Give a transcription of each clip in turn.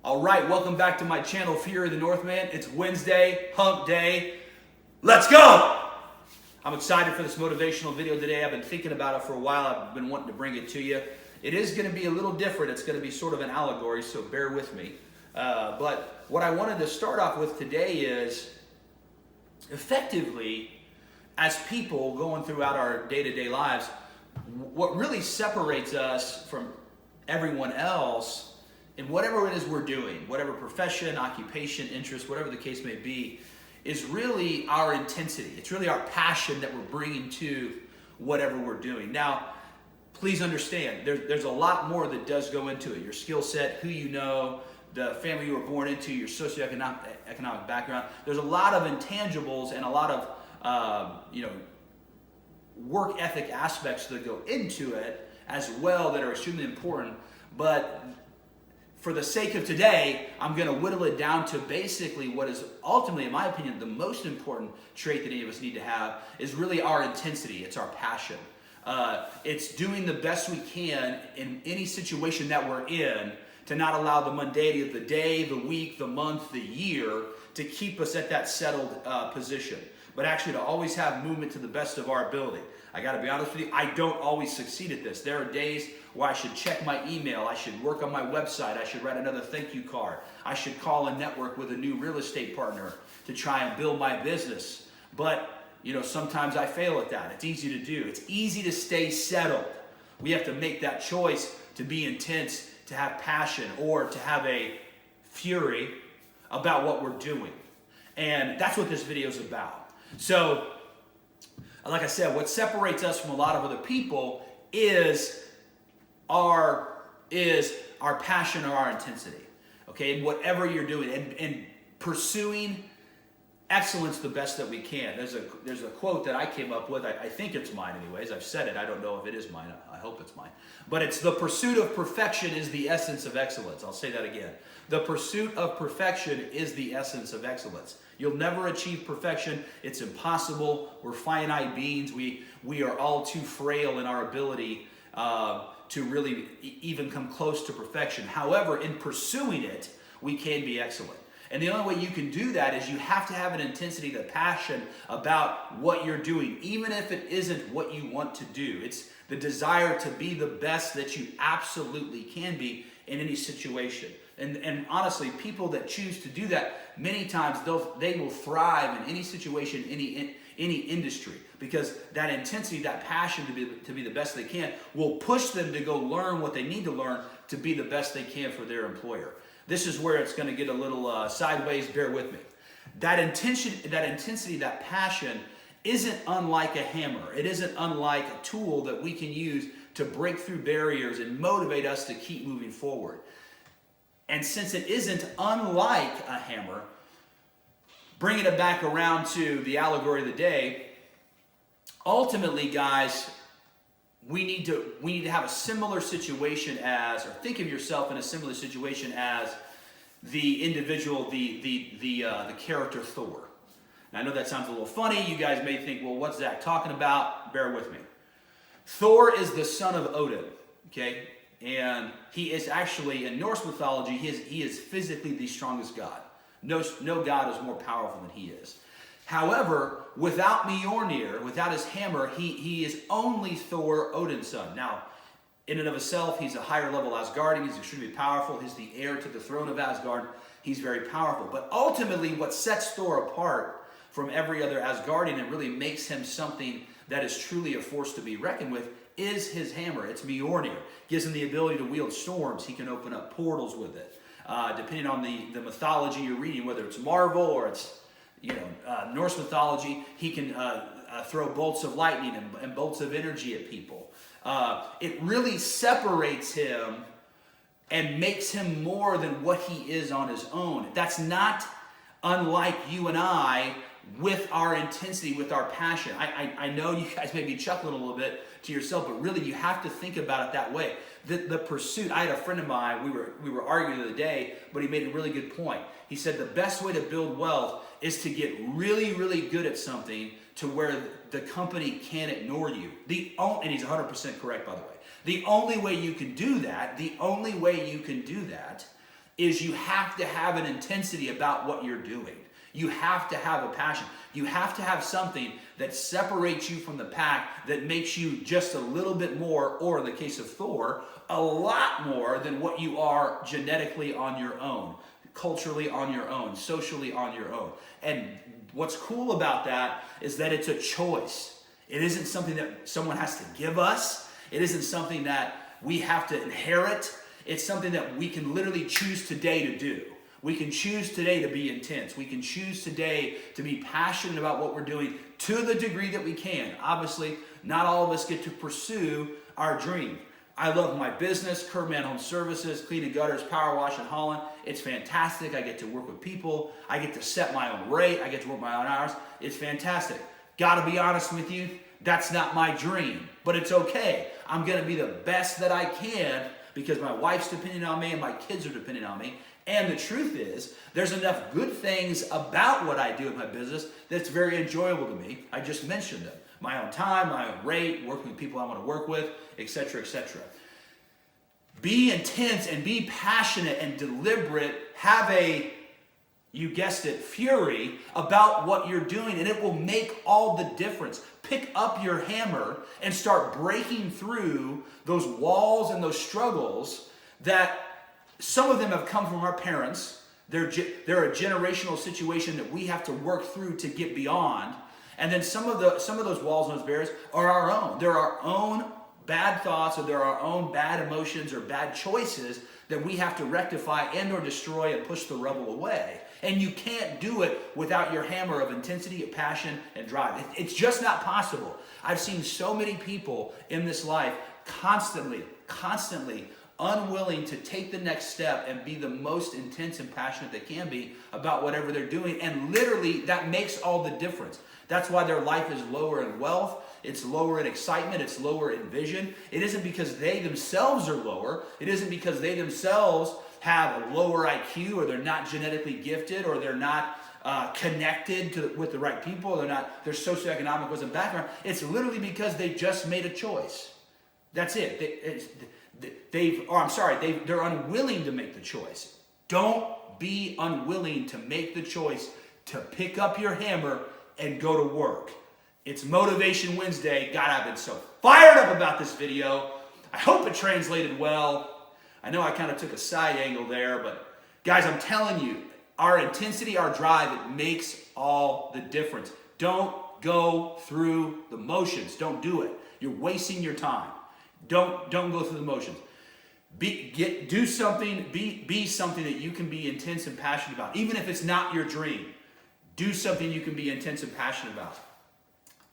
All right, welcome back to my channel, Fear of the Northman. It's Wednesday, hump day. Let's go! I'm excited for this motivational video today. I've been thinking about it for a while. I've been wanting to bring it to you. It is going to be a little different. It's going to be sort of an allegory, so bear with me. But what I wanted to start off with today is, effectively, as people going throughout our day-to-day lives, what really separates us from everyone else in whatever it is we're doing, whatever profession, occupation, interest, whatever the case may be, is really our intensity. It's really our passion that we're bringing to whatever we're doing. Now, please understand, there's a lot more that does go into it. Your skill set, who you know, the family you were born into, your socioeconomic background. There's a lot of intangibles and a lot of work ethic aspects that go into it as well that are extremely important. But for the sake of today, I'm going to whittle it down to basically what is ultimately, in my opinion, the most important trait that any of us need to have is really our intensity. It's our passion. It's doing the best we can in any situation that we're in to not allow the mundanity of the day, the week, the month, the year to keep us at that settled position, but actually to always have movement to the best of our ability. I got to be honest with you, I don't always succeed at this. There are days where I should check my email, I should work on my website, I should write another thank you card, I should call and network with a new real estate partner to try and build my business. But, sometimes I fail at that. It's easy to do. It's easy to stay settled. We have to make that choice to be intense, to have passion, or to have a fury about what we're doing. And that's what this video is about. So, like I said, what separates us from a lot of other people is our passion or our intensity. Okay, and whatever you're doing, and pursuing excellence the best that we can. There's a quote that I came up with. I think it's mine anyways. I've said it. I don't know if it is mine. I hope it's mine. But it's the pursuit of perfection is the essence of excellence. I'll say that again. The pursuit of perfection is the essence of excellence. You'll never achieve perfection. It's impossible. We're finite beings. We are all too frail in our ability to really even come close to perfection. However, in pursuing it, we can be excellent. And the only way you can do that is you have to have an intensity, the passion about what you're doing, even if it isn't what you want to do. It's the desire to be the best that you absolutely can be in any situation. And honestly, people that choose to do that, many times they will thrive in any situation, any industry, because that intensity, that passion to be the best they can will push them to go learn what they need to learn to be the best they can for their employer. This is where it's going to get a little sideways. Bear with me. That intensity, that passion isn't unlike a hammer. It isn't unlike a tool that we can use to break through barriers and motivate us to keep moving forward. And since it isn't unlike a hammer, bringing it back around to the allegory of the day, ultimately, guys, we need to have a similar situation as, or think of yourself in a similar situation as the individual, the character Thor. Now, I know that sounds a little funny. You guys may think, well, what's Zach talking about? Bear with me. Thor is the son of Odin, okay? And he is actually, in Norse mythology, he is physically the strongest god. No god is more powerful than he is. However, without Mjolnir, without his hammer, he is only Thor, Odin's son. Now, in and of himself, he's a higher level Asgardian. He's extremely powerful. He's the heir to the throne of Asgard. He's very powerful. But ultimately, what sets Thor apart from every other Asgardian and really makes him something that is truly a force to be reckoned with is his hammer. It's Mjolnir. Gives him the ability to wield storms. He can open up portals with it. Depending on the mythology you're reading, whether it's Marvel or it's Norse mythology, he can throw bolts of lightning and bolts of energy at people. It really separates him and makes him more than what he is on his own. That's not unlike you and I with our intensity, with our passion. I know you guys may be chuckling a little bit to yourself, but really you have to think about it that way. The pursuit, I had a friend of mine, we were arguing the other day, but he made a really good point. He said the best way to build wealth is to get really, really good at something to where the company can't ignore you. And he's 100% correct, by the way. The only way you can do that is you have to have an intensity about what you're doing. You have to have a passion. You have to have something that separates you from the pack, that makes you just a little bit more, or in the case of Thor, a lot more than what you are genetically on your own, culturally on your own, socially on your own. And what's cool about that is that it's a choice. It isn't something that someone has to give us. It isn't something that we have to inherit. It's something that we can literally choose today to do. We can choose today to be intense. We can choose today to be passionate about what we're doing to the degree that we can. Obviously, not all of us get to pursue our dream. I love my business, Curman Home Services, cleaning gutters, power wash in Holland. It's fantastic. I get to work with people. I get to set my own rate. I get to work my own hours. It's fantastic. Gotta be honest with you, that's not my dream, but it's okay. I'm gonna be the best that I can because my wife's depending on me and my kids are depending on me. And the truth is, there's enough good things about what I do in my business that's very enjoyable to me. I just mentioned them. My own time, my own rate, working with people I want to work with, etc., etc. Be intense and be passionate and deliberate. Have a, you guessed it, fury about what you're doing, and it will make all the difference. Pick up your hammer and start breaking through those walls and those struggles that some of them have come from our parents. They're a generational situation that we have to work through to get beyond. And then some of those walls and those barriers are our own. They're our own bad thoughts, or they're our own bad emotions or bad choices that we have to rectify and or destroy and push the rubble away. And you can't do it without your hammer of intensity, of passion, and drive. It's just not possible. I've seen so many people in this life constantly unwilling to take the next step and be the most intense and passionate they can be about whatever they're doing. And literally, that makes all the difference. That's why their life is lower in wealth, it's lower in excitement, it's lower in vision. It isn't because they themselves are lower. It isn't because they themselves have a lower IQ, or they're not genetically gifted, or they're not connected with the right people, or their socioeconomic wasn't background. It's literally because they just made a choice. That's it. They're unwilling to make the choice. Don't be unwilling to make the choice to pick up your hammer and go to work. It's Motivation Wednesday. God, I've been so fired up about this video. I hope it translated well. I know I kind of took a side angle there, but guys, I'm telling you, our intensity, our drive, it makes all the difference. Don't go through the motions. Don't do it. You're wasting your time. Don't go through the motions. Do something, be something that you can be intense and passionate about. Even if it's not your dream, do something you can be intense and passionate about.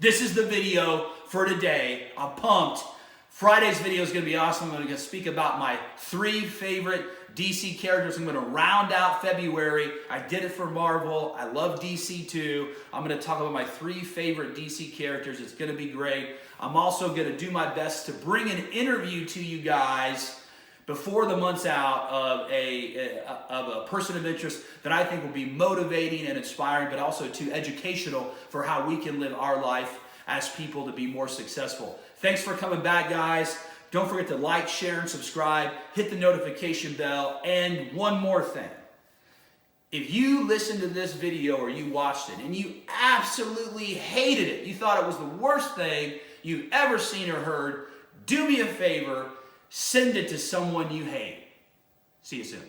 This is the video for today. I'm pumped. Friday's video is going to be awesome. I'm going to speak about my 3 favorite DC characters. I'm going to round out February. I did it for Marvel. I love DC too. I'm going to talk about my 3 favorite DC characters. It's going to be great. I'm also going to do my best to bring an interview to you guys before the month's out of a person of interest that I think will be motivating and inspiring, but also too educational for how we can live our life as people to be more successful. Thanks for coming back, guys. Don't forget to like, share, and subscribe. Hit the notification bell. And one more thing. If you listened to this video or you watched it and you absolutely hated it, you thought it was the worst thing you've ever seen or heard, do me a favor, send it to someone you hate. See you soon.